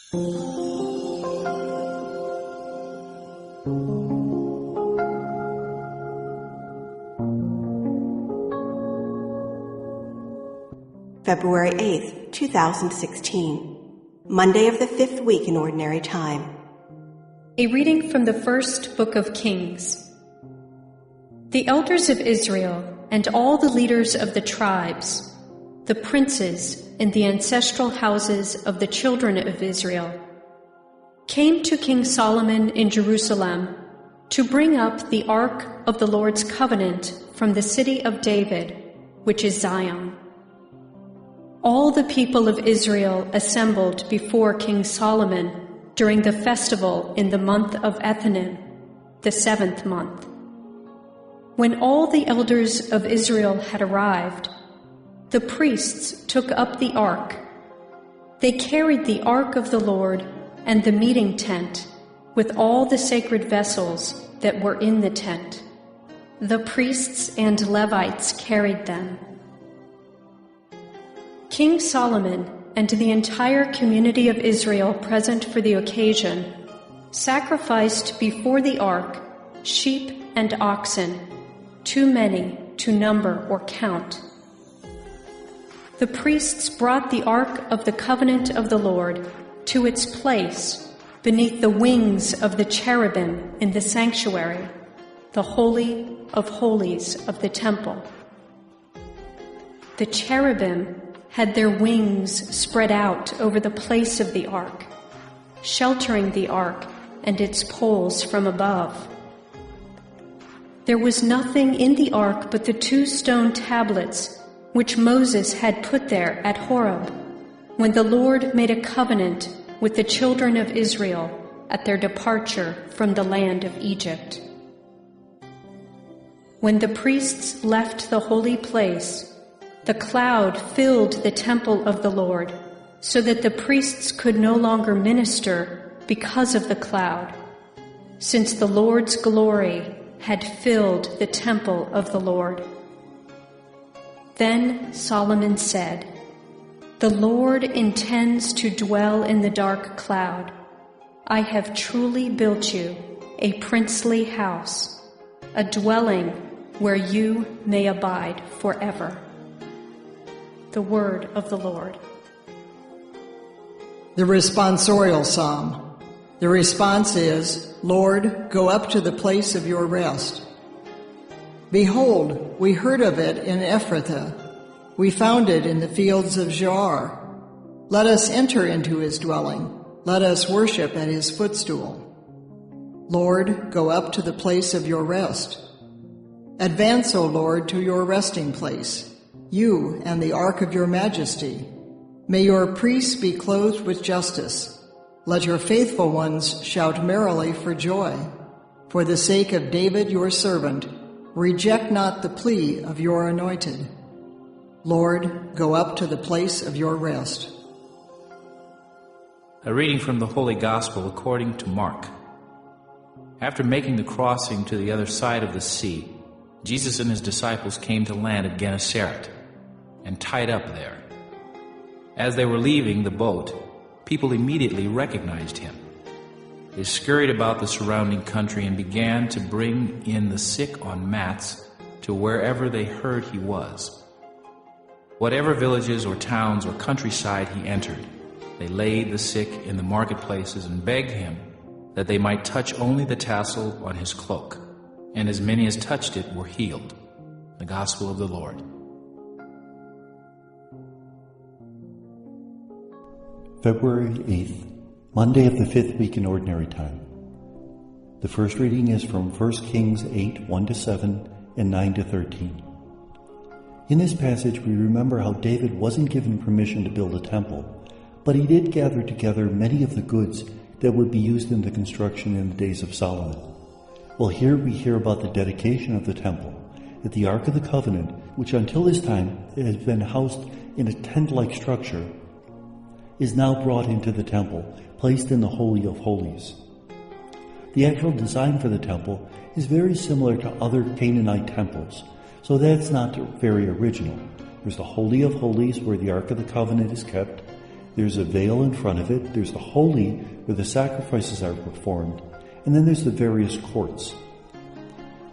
February 8th, 2016, Monday of the 5th week in Ordinary Time. A reading from the first book of Kings. The elders of Israel and all the leaders of the tribes, the princes in the ancestral houses of the children of Israel, came to King Solomon in Jerusalem to bring up the ark of the Lord's covenant from the city of David, which is Zion. All the people of Israel assembled before King Solomon during the festival in the month of Ethanim, the 7th month. When all the elders of Israel had arrived, the priests took up the ark. They carried the ark of the Lord and the meeting tent with all the sacred vessels that were in the tent. The priests and Levites carried them. King Solomon and the entire community of Israel present for the occasion sacrificed before the ark sheep and oxen, too many to number or count. The priests brought the ark of the covenant of the Lord to its place beneath the wings of the cherubim in the sanctuary, the Holy of Holies of the temple. The cherubim had their wings spread out over the place of the ark, sheltering the ark and its poles from above. There was nothing in the ark but the 2 stone tablets which Moses had put there at Horeb, when the Lord made a covenant with the children of Israel at their departure from the land of Egypt. When the priests left the holy place, the cloud filled the temple of the Lord, so that the priests could no longer minister because of the cloud, since the Lord's glory had filled the temple of the Lord. Then Solomon said, "The Lord intends to dwell in the dark cloud. I have truly built you a princely house, a dwelling where you may abide forever." The word of the Lord. The responsorial psalm. The response is, "Lord, go up to the place of your rest." Behold, we heard of it in Ephrathah. We found it in the fields of Jaar. Let us enter into his dwelling. Let us worship at his footstool. Lord, go up to the place of your rest. Advance, O Lord, to your resting place, you and the ark of your majesty. May your priests be clothed with justice. Let your faithful ones shout merrily for joy. For the sake of David your servant, reject not the plea of your anointed. Lord, go up to the place of your rest. A reading from the Holy Gospel according to Mark. After making the crossing to the other side of the sea, Jesus and his disciples came to land at Gennesaret and tied up there. As they were leaving the boat, people immediately recognized him. They scurried about the surrounding country and began to bring in the sick on mats to wherever they heard he was. Whatever villages or towns or countryside he entered, they laid the sick in the marketplaces and begged him that they might touch only the tassel on his cloak, and as many as touched it were healed. The Gospel of the Lord. February 8th, Monday of the 5th week in Ordinary Time. The first reading is from 1 Kings 8, 1-7 and 9-13. In this passage, we remember how David wasn't given permission to build a temple, but he did gather together many of the goods that would be used in the construction in the days of Solomon. Well, here we hear about the dedication of the temple, that the Ark of the Covenant, which until this time has been housed in a tent-like structure, is now brought into the temple, placed in the Holy of Holies. The actual design for the temple is very similar to other Canaanite temples, so that's not very original. There's the Holy of Holies where the Ark of the Covenant is kept, There's a veil in front of it, there's the holy where the sacrifices are performed, and then there's the various courts.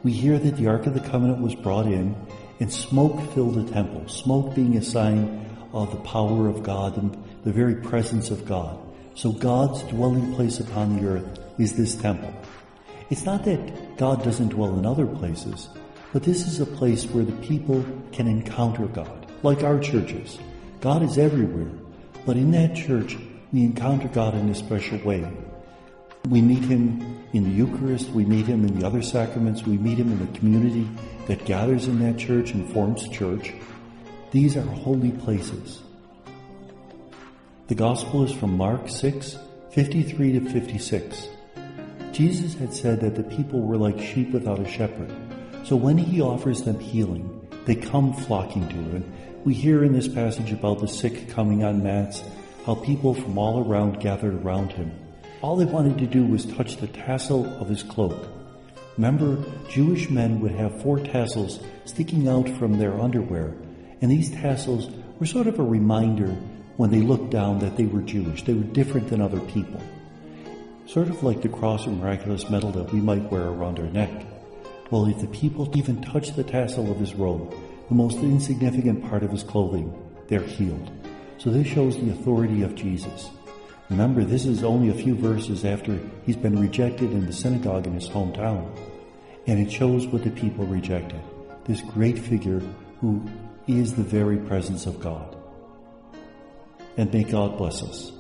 We hear that the Ark of the Covenant was brought in, and smoke filled the temple, smoke being a sign of the power of God and the very presence of God. So God's dwelling place upon the earth is this temple. It's not that God doesn't dwell in other places, but this is a place where the people can encounter God, like our churches. God is everywhere, but in that church, we encounter God in a special way. We meet Him in the Eucharist, we meet Him in the other sacraments, we meet Him in the community that gathers in that church and forms church. These are holy places. The Gospel is from Mark 6, 53 to 56. Jesus had said that the people were like sheep without a shepherd. So when He offers them healing, they come flocking to Him. We hear in this passage about the sick coming on mats, how people from all around gathered around Him. All they wanted to do was touch the tassel of His cloak. Remember, Jewish men would have 4 tassels sticking out from their underwear, and these tassels were sort of a reminder when they looked down that they were Jewish. They were different than other people. Sort of like the cross or miraculous medal that we might wear around our neck. Well, if the people even touch the tassel of His robe, the most insignificant part of His clothing, they're healed. So this shows the authority of Jesus. Remember, this is only a few verses after He's been rejected in the synagogue in His hometown. And it shows what the people rejected. This great figure who is the very presence of God. And may God bless us.